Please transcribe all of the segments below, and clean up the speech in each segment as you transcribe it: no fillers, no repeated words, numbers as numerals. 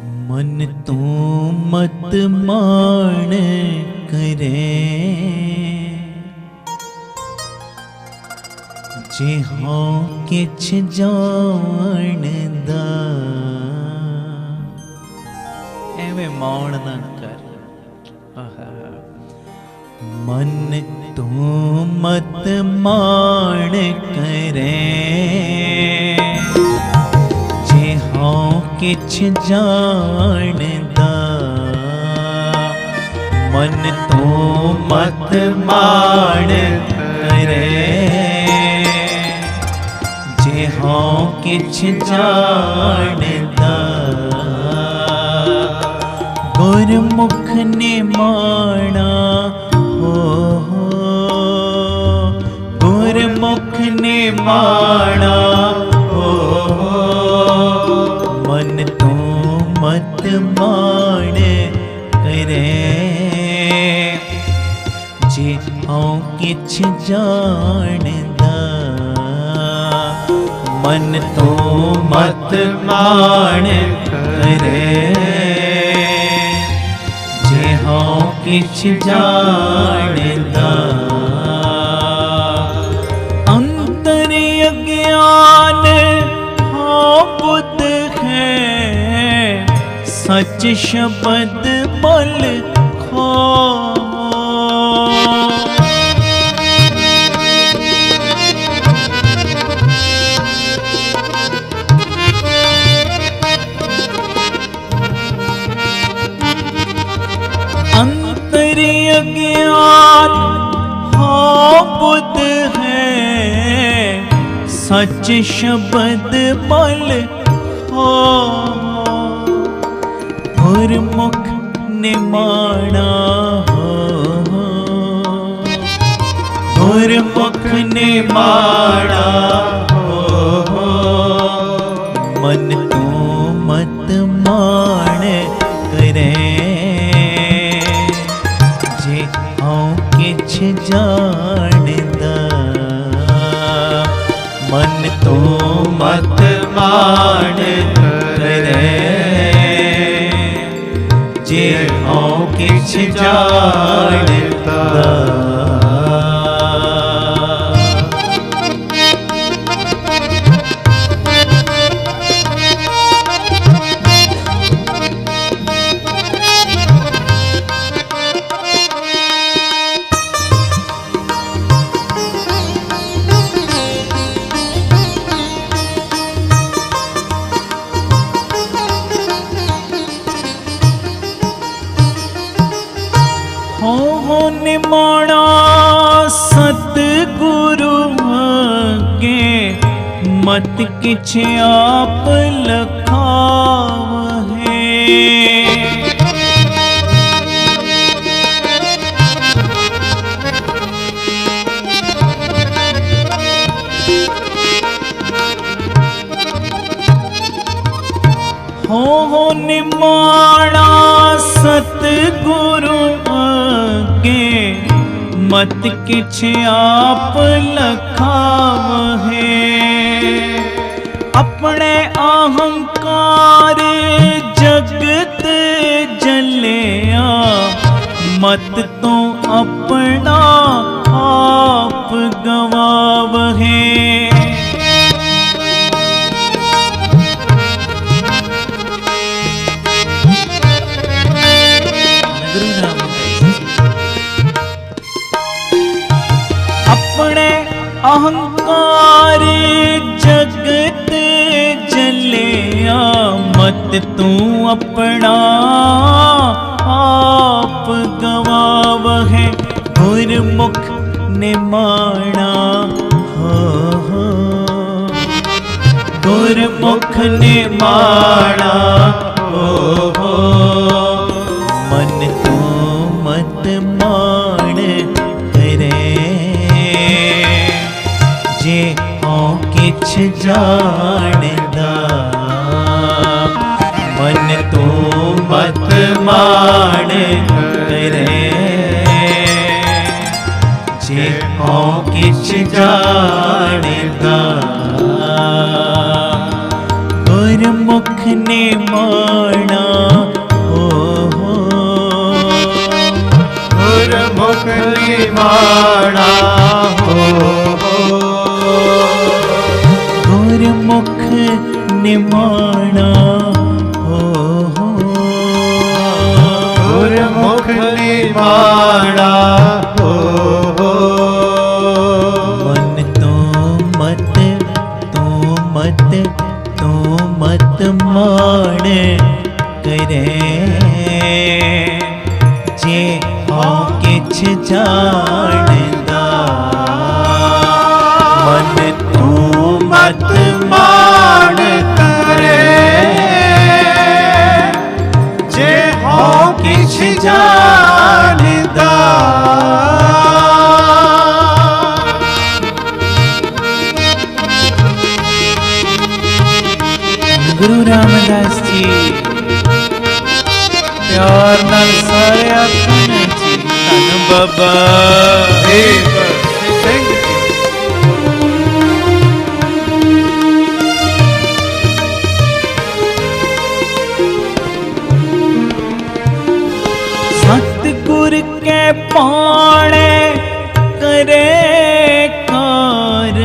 मन तो मत मान करे जे हाँ किछ जानदा एवें मौन न कर। मन तो मत मान करे जे हाँ किछ जानदा मन तो मत मान करे जे हाँ किछ जानदा गुरमुख ने माना हो गुरमुख ने माना हो मन तो मत मान करे जे हाँ किछ जानदा मन तो मत मान करे जे हाँ किछ जानदा अंतर अज्ञान हाँ बुद्ध है सच शब्द बल खो अंतर अज्ञान हाँ बुद्ध है सच शब्द बल हो गुरमुख ने माना हो गुरमुख ने माना हो मन तो मत मान करे जे हाँ किछ जानदा मन तो मत मान करे जे हाँ किछ जानदा हो निमाणा सतगुरु के मत किछ आप लखाव है हो निमाणा सतगुरु के मत किछ आप लखाव है अपने अहंकार जगत जलिया मत तो अपना आप गवाव है अपने अहंकार जगत जलिया मत तू अपना आप गवाव है गुरमुख ने माना हो गुरमुख ने माना हो मन तो मत मान करे जे हाँ किछ जानदा मन तो मत मान करे जे हाँ किछ जानदा गुरमुख ने माना मान करे जे हो किछ जानदा मन तू मत मान करे जे हो किछ जानदा। गुरु रामदास जी प्यार नाल सारे आखण जी धन बाबा सिंह सतगुर के पाणे करे कार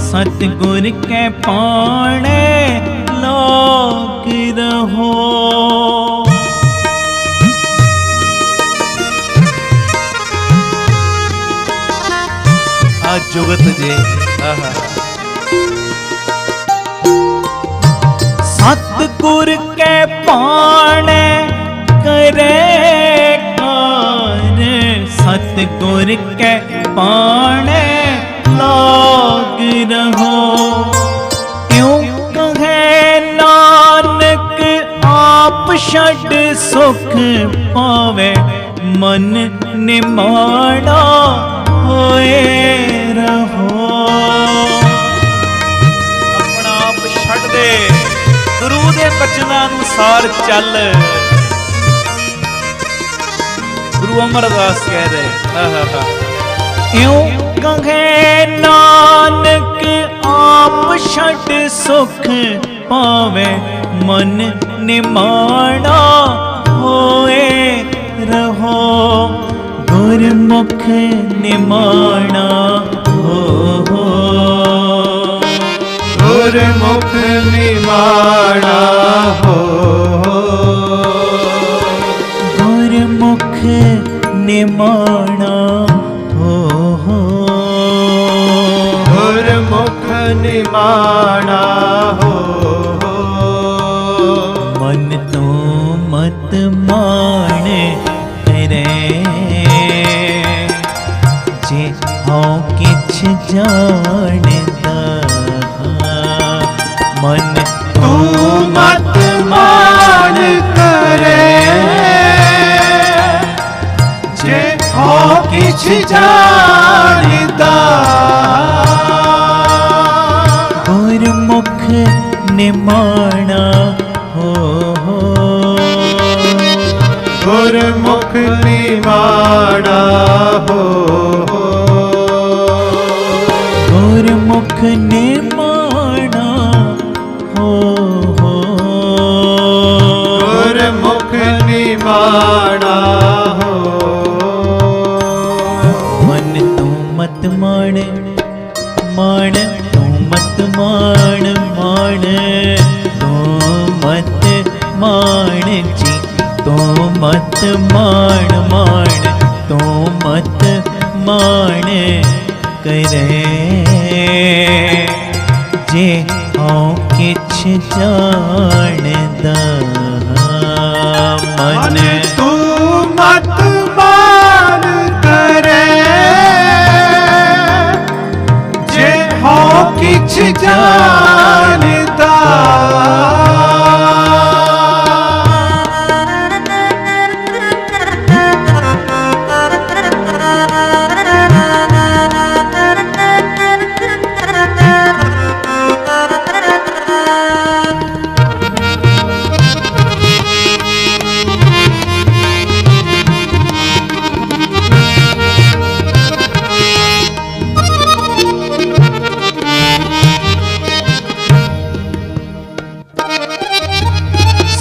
सतगुर के पाणे लाग रहो। आज जुगत जी सतगुर के पाणे करे कार सतगुर के पाणे लाग रहो। क्यों कहे नानक आप छड़ सुख पावे मन निमाड़ा होए रहो। अपना आप छड़ दे गुरु दे बचनां अनुसार चल। गुरु अमरदास कह रहे क्यों कहे नानक आप छड़ सुख पावे मन निमाड़ा होए रहो। गुरमुख निमाणा हो गुरमुख निमाणा हो गुरमुख निमाणा हो गुरमुख निमाणा हो। मन तो मत मान करे जे हो किछ जानदा मन तू मत मान करे जे हो किछ जानदा। गुरमुख निमाणा हो गुरमुख निमाणा हो गुरमुख निमाणा हो गुरमुख निमाणा हो। मन तू मत मान मान तू मत मान मान तू मत मान जी तू मत मान मान तू मत मान करे जे हो किछ जानदा मन तू मत मान करे जे हो किछ जानदा।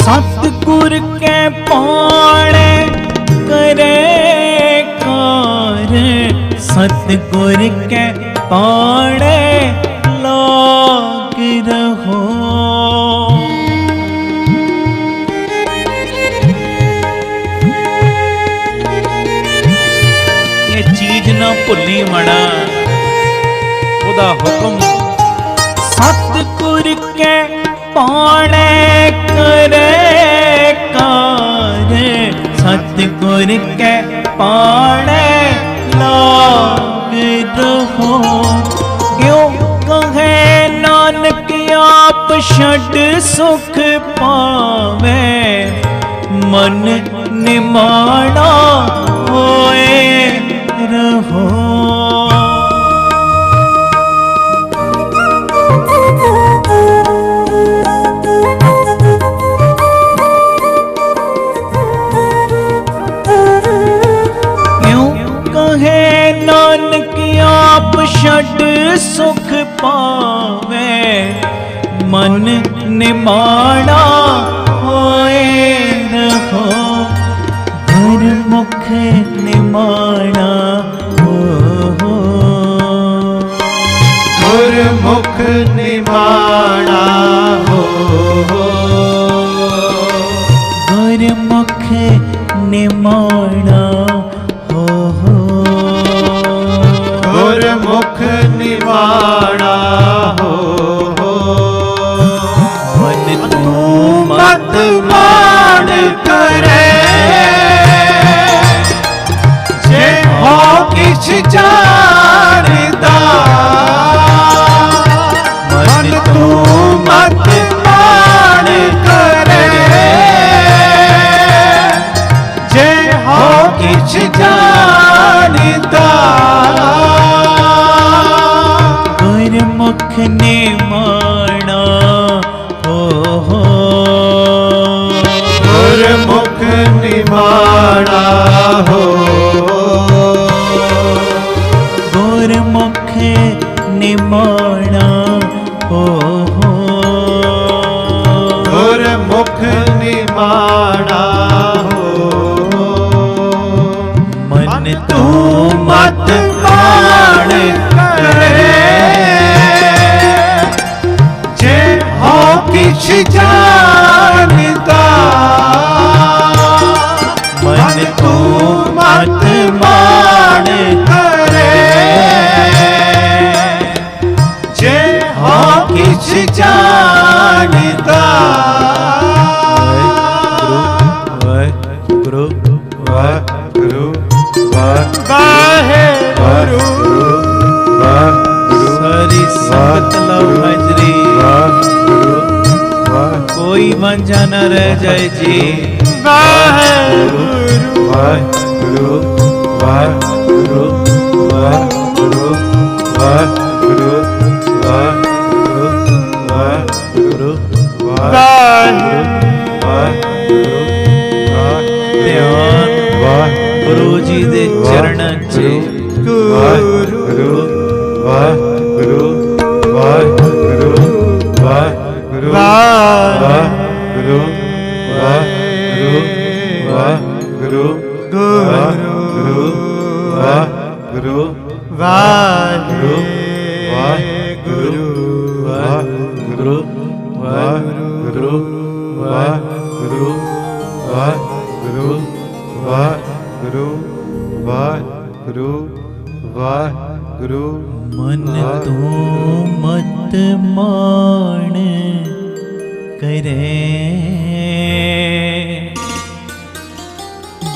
सतगुर के पाणे करे कार सतगुर के पाणे लाग रहो। ये चीज ना भुली मना ओदा हुक्म सतगुर के पाणे करे कार, सतगुर के पाणे लाग रहो। क्यों कहे नानक आप छड़ सुख पावे, मन निमाणा होए रहो। नानक आप छड़ सुख पावे, मन निमाणा होए रहो। गुरमुख निमाणा हो, गुरमुख निमाणा हो, गुरमुख निमाणा हो, गुरमुख निमाणा हो। मन तू मत मान करे, जे हो किछ जानदा। मन तू मत मान करे, जे हो किछ जानदा। गुरमुख निमाणा हो, गुरमुख निमाणा हो, गुरमुख निमाणा हो, गुरमुख निमाणा हो। मन तू मत मान करे, जे हो किछ जानदा। मन तू मत मान करे, जे हो किछ जानदा। गुरु वाहेगुरु वाहेगुरु वाहेगुरु सारी संगत लव हाजरी। कोई वांझा न रह जाए जी। वाहेगुरु वाहेगुरु वाहेगुरु वाहेगुरु वाहेगुरु वाहेगुरु वाहेगुरु वाहेगुरु। ध्यान गुरु जी दे चरणन च। वाहेगुरु वाहेगुरु वाहेगुरु वाहेगुरु वाहेगुरु वाहेगुरु वाहेगुरु वाहेगुरु वाहेगुरु वाहेगुरु वाहेगुरु वाहेगुरु वाहेगुरु वाहेगुरु वाहेगुरु वाहेगुरु वाहेगुरु वाहेगुरु। मन तू मत मान करे,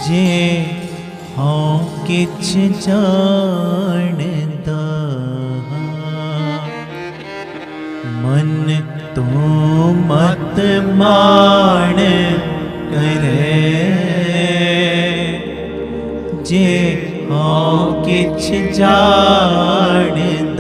जे हाँ किछ जानदा। मन तू मत मान करे, जे हाँ किछ जानदा।